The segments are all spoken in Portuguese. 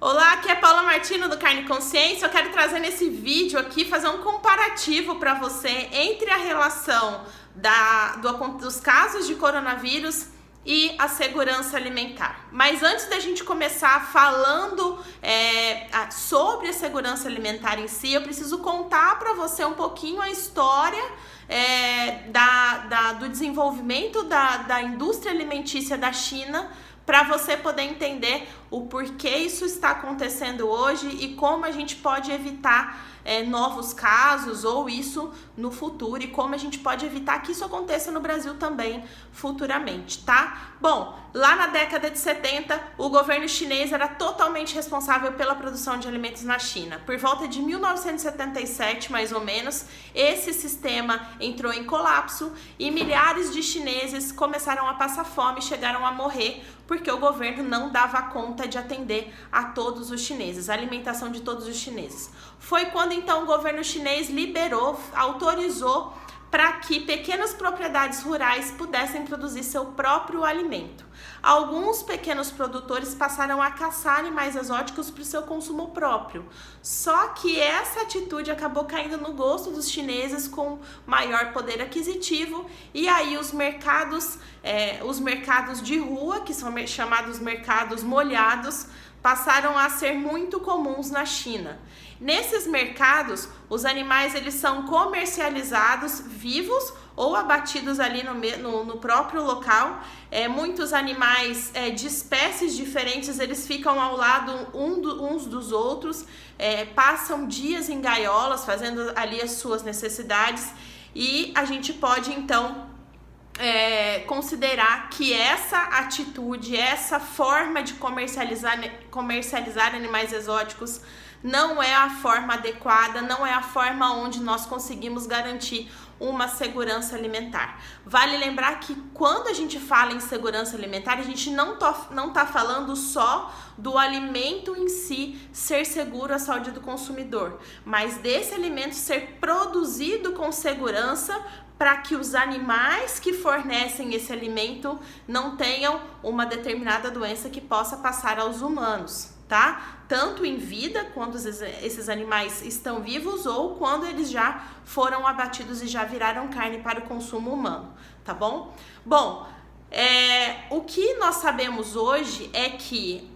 Olá, aqui é Paula Martino do Carne Consciência. Eu quero trazer nesse vídeo aqui, fazer um comparativo para você entre a relação dos casos de coronavírus e a segurança alimentar. Mas antes da gente começar falando sobre a segurança alimentar em si, eu preciso contar para você um pouquinho a história do desenvolvimento da indústria alimentícia da China, para você poder entender o porquê isso está acontecendo hoje e como a gente pode evitar novos casos ou isso no futuro, e como a gente pode evitar que isso aconteça no Brasil também futuramente, tá? Bom, lá na década de 70, o governo chinês era totalmente responsável pela produção de alimentos na China. Por volta de 1977, mais ou menos, esse sistema entrou em colapso e milhares de chineses começaram a passar fome e chegaram a morrer porque o governo não dava conta de atender a todos os chineses, a alimentação de todos os chineses. Foi quando então o governo chinês autorizou para que pequenas propriedades rurais pudessem produzir seu próprio alimento. Alguns pequenos produtores passaram a caçar animais exóticos para o seu consumo próprio. Só que essa atitude acabou caindo no gosto dos chineses com maior poder aquisitivo, e aí os mercados de rua, que são chamados mercados molhados, passaram a ser muito comuns na China. Nesses mercados, os animais eles são comercializados vivos ou abatidos ali no próprio local. Muitos animais de espécies diferentes, eles ficam ao lado uns dos outros, passam dias em gaiolas fazendo ali as suas necessidades, e a gente pode então considerar que essa atitude, essa forma de comercializar animais exóticos não é a forma adequada, não é a forma onde nós conseguimos garantir uma segurança alimentar. Vale lembrar que quando a gente fala em segurança alimentar, a gente não tá falando só do alimento em si ser seguro à saúde do consumidor, mas desse alimento ser produzido com segurança para que os animais que fornecem esse alimento não tenham uma determinada doença que possa passar aos humanos, tá? Tanto em vida, quando esses animais estão vivos, ou quando eles já foram abatidos e já viraram carne para o consumo humano, tá bom? Bom, o que nós sabemos hoje é que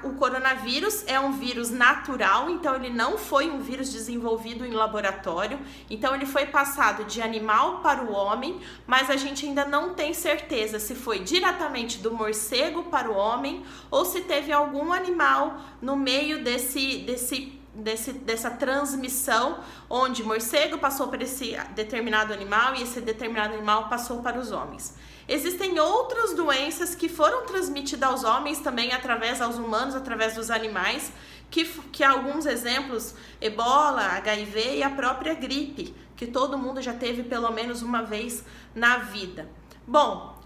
o coronavírus é um vírus natural, então ele não foi um vírus desenvolvido em laboratório, então ele foi passado de animal para o homem, mas a gente ainda não tem certeza se foi diretamente do morcego para o homem ou se teve algum animal no meio dessa transmissão, onde morcego passou para esse determinado animal e esse determinado animal passou para os homens. Existem outras doenças que foram transmitidas aos homens também aos humanos, através dos animais, que alguns exemplos, ebola, HIV e a própria gripe, que todo mundo já teve pelo menos uma vez na vida. Bom,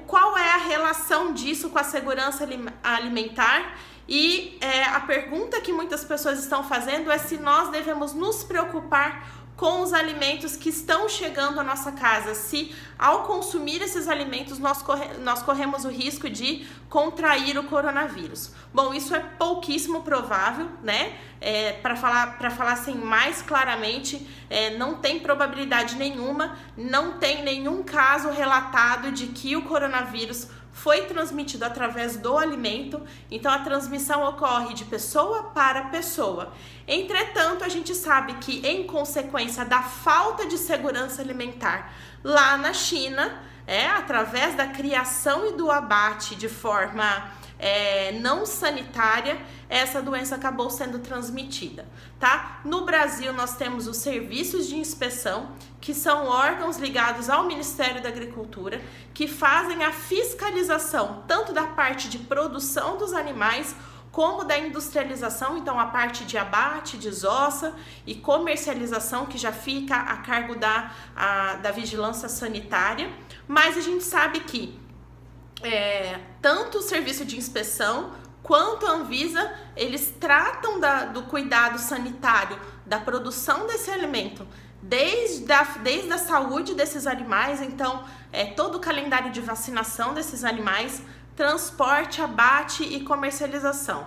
qual é a relação disso com a segurança alimentar? E a pergunta que muitas pessoas estão fazendo é se nós devemos nos preocupar com os alimentos que estão chegando à nossa casa, se ao consumir esses alimentos nós corremos o risco de contrair o coronavírus. Bom, isso é pouquíssimo provável, né? Para falar assim mais claramente, não tem probabilidade nenhuma, não tem nenhum caso relatado de que o coronavírus foi transmitido através do alimento, então a transmissão ocorre de pessoa para pessoa. Entretanto, a gente sabe que, em consequência da falta de segurança alimentar lá na China, através da criação e do abate de forma não sanitária, essa doença acabou sendo transmitida, tá? No Brasil, nós temos os serviços de inspeção, que são órgãos ligados ao Ministério da Agricultura, que fazem a fiscalização tanto da parte de produção dos animais, como da industrialização, então a parte de abate, desossa e comercialização, que já fica a cargo da vigilância sanitária. Mas a gente sabe que tanto o serviço de inspeção quanto a Anvisa, eles tratam do cuidado sanitário da produção desse alimento, desde a saúde desses animais, então todo o calendário de vacinação desses animais, transporte, abate e comercialização.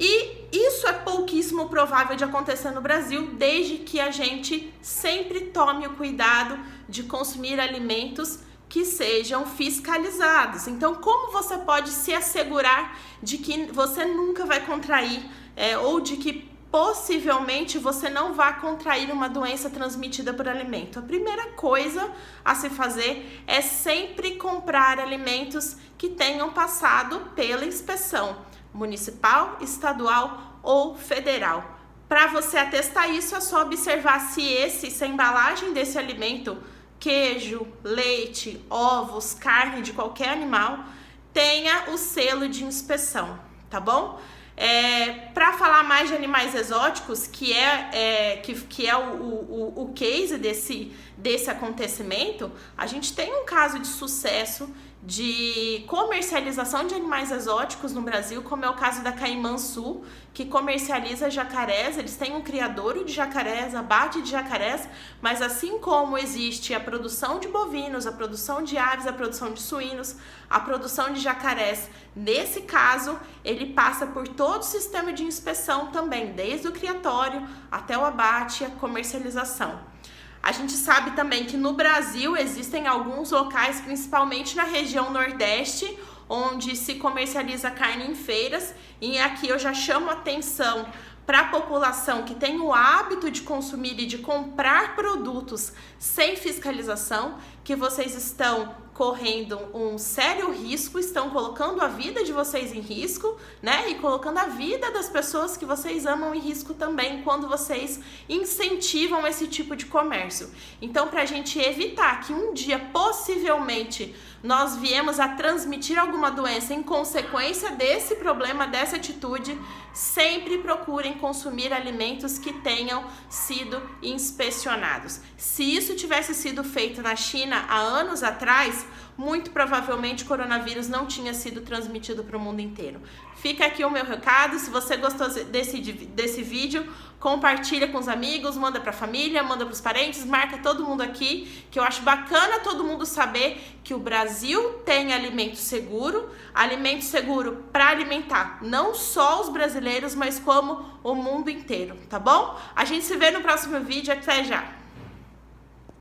E isso é pouquíssimo provável de acontecer no Brasil, desde que a gente sempre tome o cuidado de consumir alimentos que sejam fiscalizados. Então, como você pode se assegurar de que você nunca vai contrair ou de que possivelmente você não vai contrair uma doença transmitida por alimento? A primeira coisa a se fazer é sempre comprar alimentos que tenham passado pela inspeção municipal, estadual ou federal. Para você atestar isso, é só observar se a embalagem desse alimento, queijo, leite, ovos, carne de qualquer animal, tenha o selo de inspeção, tá bom? Para falar mais de animais exóticos, que é o case desse acontecimento, a gente tem um caso de sucesso de comercialização de animais exóticos no Brasil, como é o caso da Caimã Sul, que comercializa jacarés. Eles têm um criadouro de jacarés, abate de jacarés, mas assim como existe a produção de bovinos, a produção de aves, a produção de suínos, a produção de jacarés, nesse caso, ele passa por todo o sistema de inspeção também, desde o criatório até o abate e a comercialização. A gente sabe também que no Brasil existem alguns locais, principalmente na região Nordeste, onde se comercializa carne em feiras, e aqui eu já chamo a atenção para a população que tem o hábito de consumir e de comprar produtos sem fiscalização, que vocês estão correndo um sério risco, estão colocando a vida de vocês em risco, né? E colocando a vida das pessoas que vocês amam em risco também, quando vocês incentivam esse tipo de comércio. Então, para a gente evitar que um dia, possivelmente, nós viemos a transmitir alguma doença em consequência desse problema, dessa atitude, sempre procurem consumir alimentos que tenham sido inspecionados. Se isso tivesse sido feito na China há anos atrás, muito provavelmente o coronavírus não tinha sido transmitido para o mundo inteiro. Fica aqui o meu recado. Se você gostou desse vídeo, compartilha com os amigos, manda para a família, manda para os parentes, marca todo mundo aqui, que eu acho bacana todo mundo saber que o Brasil tem alimento seguro para alimentar não só os brasileiros, mas como o mundo inteiro, tá bom? A gente se vê no próximo vídeo, até já!